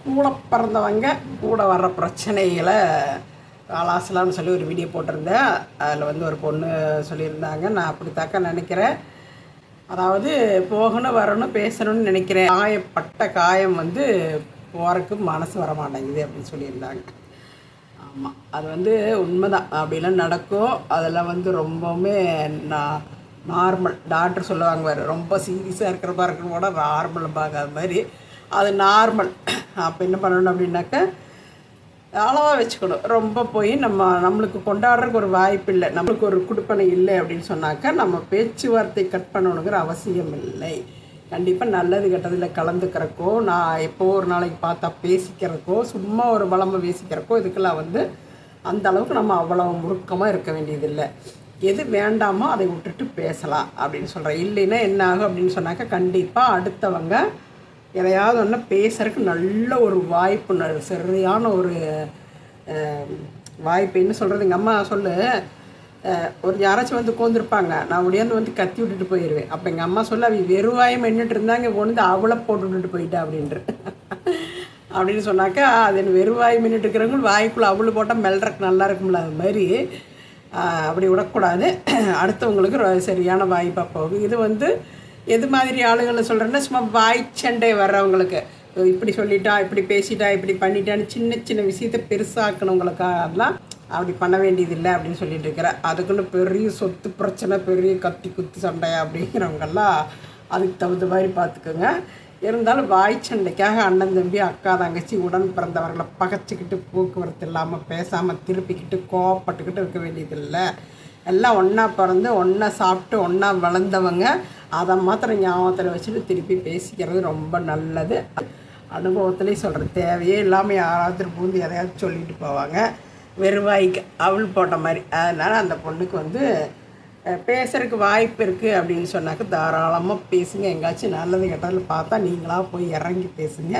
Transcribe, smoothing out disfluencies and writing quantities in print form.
கூட பிறந்தவங்க கூட வர்ற பிரச்சனைகளை ஆலாசலாம்னு சொல்லி ஒரு வீடியோ போட்டிருந்தேன். அதில் வந்து ஒரு பொண்ணு சொல்லியிருந்தாங்க, நான் அப்படித்தாக்க நினைக்கிறேன். அதாவது போகணும் வரணும் பேசணும்னு நினைக்கிறேன், காயப்பட்ட காயம் வந்து போகிறக்கு மனசு வர மாட்டேங்குது அப்படின்னு சொல்லியிருந்தாங்க. ஆமாம், அது வந்து உண்மைதான். அப்படிலாம் நடக்கும். அதெல்லாம் வந்து ரொம்பவுமே நார்மல். டாக்டர் சொல்லுவாங்க வேறு, ரொம்ப சீரியஸாக இருக்கிறப்பா இருக்கிறவோட நார்மல் பார்க்காத மாதிரி அது நார்மல். அப்போ என்ன பண்ணணும் அப்படின்னாக்க அளவாக வச்சுக்கணும். ரொம்ப போய் நம்மளுக்கு கொண்டாடுறதுக்கு ஒரு வாய்ப்பு இல்லை, நம்மளுக்கு ஒரு குடுப்பனை இல்லை அப்படின்னு சொன்னாக்கா நம்ம பேச்சுவார்த்தை கட் பண்ணணுங்கிற அவசியம் இல்லை. கண்டிப்பாக நல்லது கெட்டதில் கலந்துக்கிறக்கோ, நான் எப்போ ஒரு நாளைக்கு பார்த்தா பேசிக்கிறக்கோ, சும்மா ஒரு வளமை பேசிக்கிறக்கோ, இதுக்கெல்லாம் வந்து அந்த அளவுக்கு நம்ம அவ்வளோ முறுக்கமாக இருக்க வேண்டியதில்லை. எது வேண்டாமோ அதை விட்டுட்டு பேசலாம் அப்படின்னு சொல்கிறேன். இல்லைன்னா என்ன ஆகும் அப்படின்னு சொன்னாக்கா கண்டிப்பாக அடுத்தவங்க எதையாவது ஒன்று பேசுறதுக்கு நல்ல ஒரு வாய்ப்பு, சரியான ஒரு வாய்ப்பு. என்ன சொல்கிறது, எங்கள் அம்மா ஒரு யாராச்சும் வந்து உட்காந்துருப்பாங்க, நான் உடையாந்து வந்து கத்தி விட்டுட்டு போயிடுவேன். அப்போ எங்கள் அம்மா சொல்ல, அவ வெறுவாயம் என்னட்டு இருந்தாங்க, கொண்டு அவளை போட்டு விட்டுட்டு போயிட்டா அப்படின்ட்டு அப்படின்னு சொன்னாக்கா, அது வெறுவாய் மின்னுட்டு இருக்கிறவங்க வாய்க்குள்ளே அவளு போட்டால் மெல்றக்கு நல்லா இருக்கும்ல, அது மாதிரி அப்படி விடக்கூடாது. அடுத்தவங்களுக்கு சரியான வாய்ப்பாக போகும். இது வந்து எது மாதிரி ஆளுகளை சொல்கிறேன்னா, சும்மா வாய்ச்சண்டை வர்றவங்களுக்கு, இப்படி சொல்லிட்டா, இப்படி பேசிட்டா, இப்படி பண்ணிட்டான்னு சின்ன சின்ன விஷயத்தை பெருசாக்கணுங்களுக்காகலாம் அப்படி பண்ண வேண்டியதில்லை அப்படின்னு சொல்லிட்டு இருக்கிறேன். அதுக்குன்னு பெரிய சொத்து பிரச்சனை, பெரிய கத்தி குத்து சண்டை அப்படிங்கிறவங்கெல்லாம் அதுக்கு தகுந்த மாதிரி பார்த்துக்கோங்க. இருந்தாலும் வாய்ச்சண்டைக்காக அண்ணன் தம்பி அக்கா தங்கச்சி உடன் பிறந்தவர்களை பகைச்சிக்கிட்டு போக்குவரத்து இல்லாமல் பேசாமல் திருப்பிக்கிட்டு கோவப்பட்டுக்கிட்டு இருக்க வேண்டியதில்லை. எல்லாம் ஒன்றா பிறந்து ஒன்றா சாப்பிட்டு ஒன்றா வளர்ந்தவங்க, அதை மாத்திரம் ஞாபகத்தில் வச்சுட்டு திருப்பி பேசிக்கிறது ரொம்ப நல்லது. அனுபவத்துலேயும் சொல்கிறேன், தேவையே இல்லாமல் யாராவது பூந்து எதையாவது சொல்லிட்டு போவாங்க, வெறுவாய்க்கு அவள் போட்ட மாதிரி. அதனால் அந்த பொண்ணுக்கு வந்து பேசுகிறதுக்கு வாய்ப்பு இருக்குது அப்படின்னு சொன்னாக்க தாராளமாக பேசுங்க. எங்காச்சும் நல்லது கெட்டதில் பார்த்தா நீங்களாக போய் இறங்கி பேசுங்க.